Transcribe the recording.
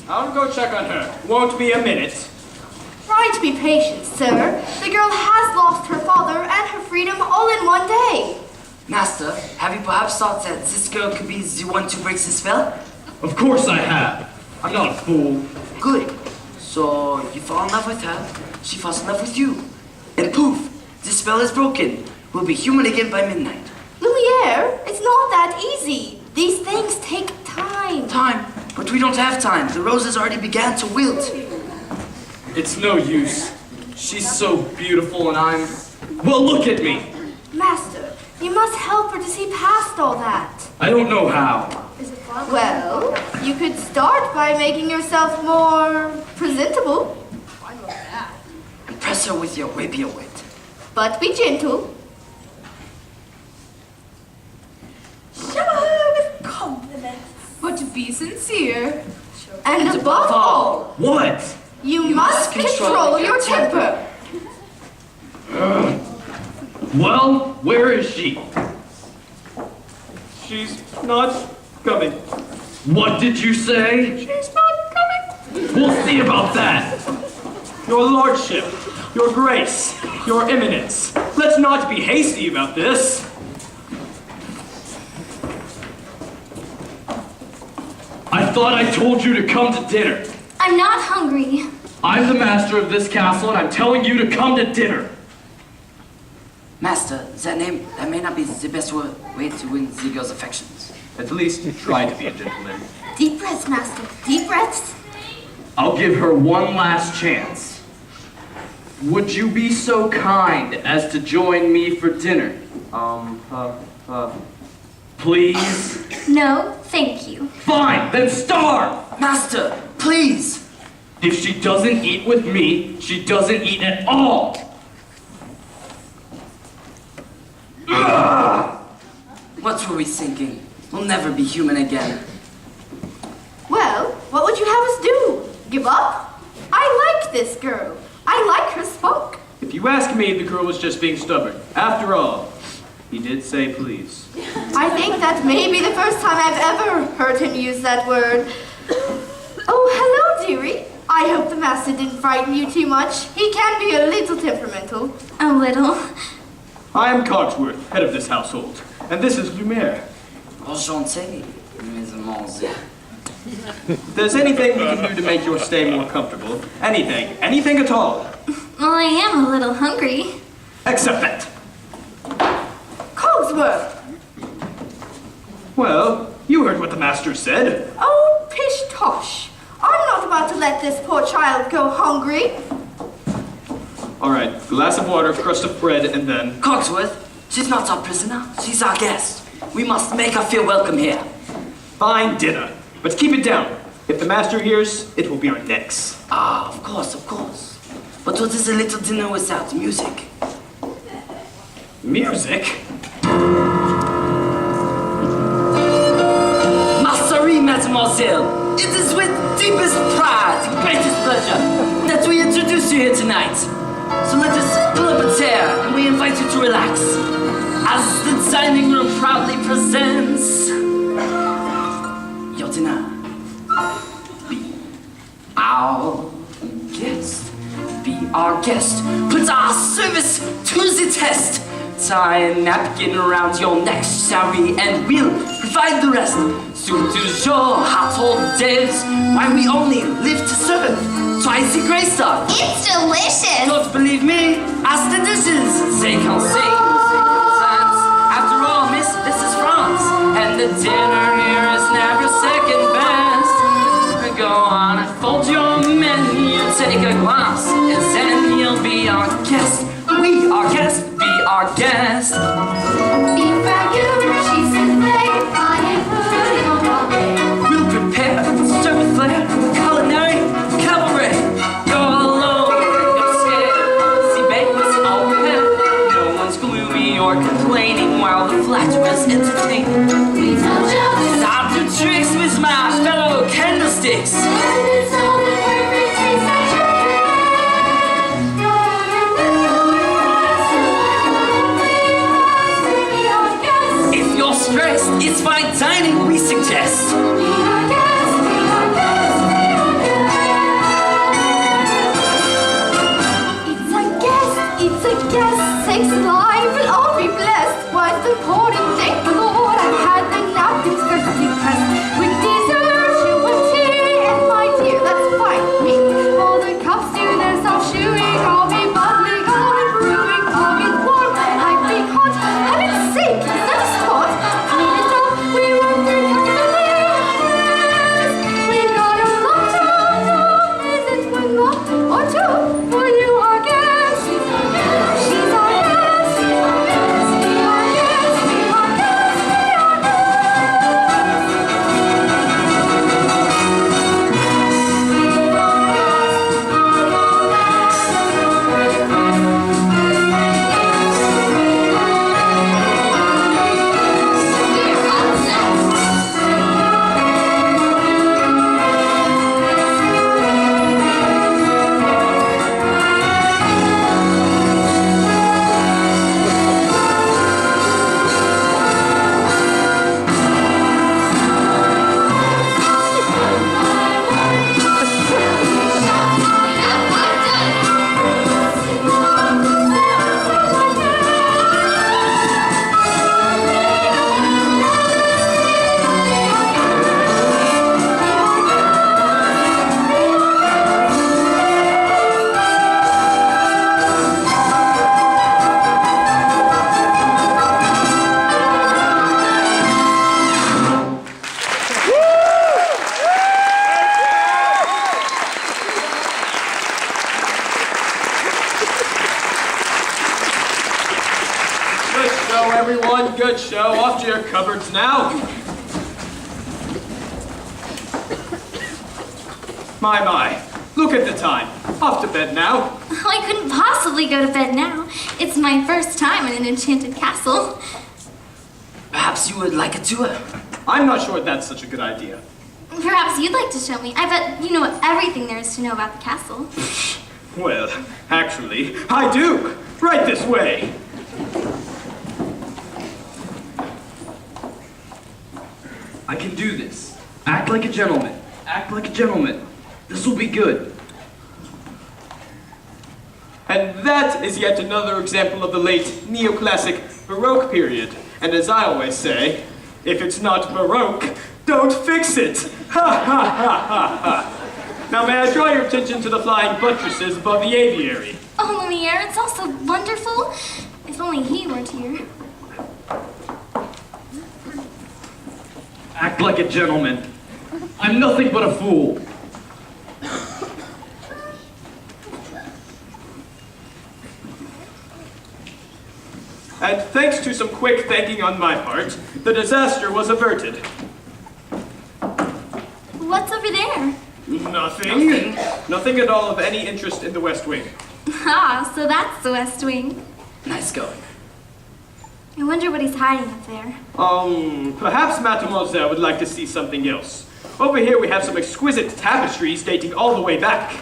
I'll go check on her. Won't be a minute. Try to be patient, sir. The girl has lost her father and her freedom all in one day. Master, have you perhaps thought that this girl could be the one to break the spell? Of course I have. I'm not a fool. Good. So you fall in love with her, she falls in love with you. And poof, the spell is broken. We'll be human again by midnight. Lumiere, it's not that easy. These things take time. Time? But we don't have time. The roses already began to wilt. It's no use. She's so beautiful and I'm... Well, look at me. Master, you must help her to see past all that. I don't know how. Well, you could start by making yourself more presentable. Impress her with your rapier wit. But be gentle. Shower her with compliments. But to be sincere. And above all, What? you must control your temper. Well, where is she? She's not coming. What did you say? She's not coming. We'll see about that. Your lordship, your grace, your eminence. Let's not be hasty about this. I thought I told you to come to dinner. I'm not hungry. I'm the master of this castle and I'm telling you to come to dinner. Master, that may not be the best way to win the girl's affections. At least try to be a gentleman. Deep breaths, Master. Deep breaths. I'll give her one last chance. Would you be so kind as to join me for dinner? Please? No, thank you. Fine, then starve! Master, please! If she doesn't eat with me, she doesn't eat at all! Ugh! What were we thinking? We'll never be human again. Well, what would you have us do? Give up? I like this girl. I like her spunk. If you ask me, the girl was just being stubborn. After all, he did say please. I think that may be the first time I've ever heard him use that word. Oh, hello, dearie. I hope the master didn't frighten you too much. He can be a little temperamental. A little. I am Cogsworth, head of this household, and this is Lumiere. Enchanté, mesdemoiselles. If there's anything we can do to make your stay more comfortable, anything at all. Well, I am a little hungry. Except that. Cogsworth! Well, you heard what the master said. Oh, pish-tosh. I'm not about to let this poor child go hungry. All right, glass of water, crust of bread, and then... Cogsworth, she's not our prisoner. She's our guest. We must make her feel welcome here. Fine dinner. But keep it down. If the master hears, it will be our necks. Ah, of course. But what is a little dinner without music? Music? Mastery, mademoiselle. It is with deepest pride and greatest pleasure that we introduce you here tonight. So let us pull up a chair and we invite you to relax as the dining room proudly presents your dinner. Be our guest. Be our guest. Put our service to the test. Tie a napkin around your neck, shall we? And we'll provide the rest. Soup du jour, household days. Why we only live to serve. Twice the gray stuff. It's delicious. Don't believe me? Ask the dishes. They can sing. After all, miss, this is France. And the dinner here is never second best. Go on and fold your menu. Take a glass. And then you'll be our guest. We are guest. Be our guest. Beef ragu, cheese soufflé, I ain't putting on all day. We'll prepare, serve with flair, culinary cabaret. Go alone, no scare. See banquets all prepared. No one's gloomy or complaining while the flatterers entertain. We tell jokes. Stop the tricks with my fellow candlesticks. And it's all the perfect taste I If you're stressed, it's fine dining we suggest. Be our guest, be our guest, be our good show. Off to your cupboards now. My. Look at the time. Off to bed now. Oh, I couldn't possibly go to bed now. It's my first time in an enchanted castle. Perhaps you would like a tour? I'm not sure that's such a good idea. Perhaps you'd like to show me. I bet you know everything there is to know about the castle. Well, actually, I do. Right this way. I can do this. Act like a gentleman. Act like a gentleman. This will be good. And that is yet another example of the late neoclassic Baroque period. And as I always say, if it's not Baroque, don't fix it! Ha ha ha ha ha! Now may I draw your attention to the flying buttresses above the aviary? Oh, Lumiere, it's all so wonderful. If only he weren't here. Act like a gentleman. I'm nothing but a fool. And thanks to some quick thinking on my part, the disaster was averted. What's over there? Nothing. Nothing at all of any interest in the West Wing. Ah, so that's the West Wing. Nice going. I wonder what he's hiding up there. Perhaps Mademoiselle would like to see something else. Over here we have some exquisite tapestries dating all the way back.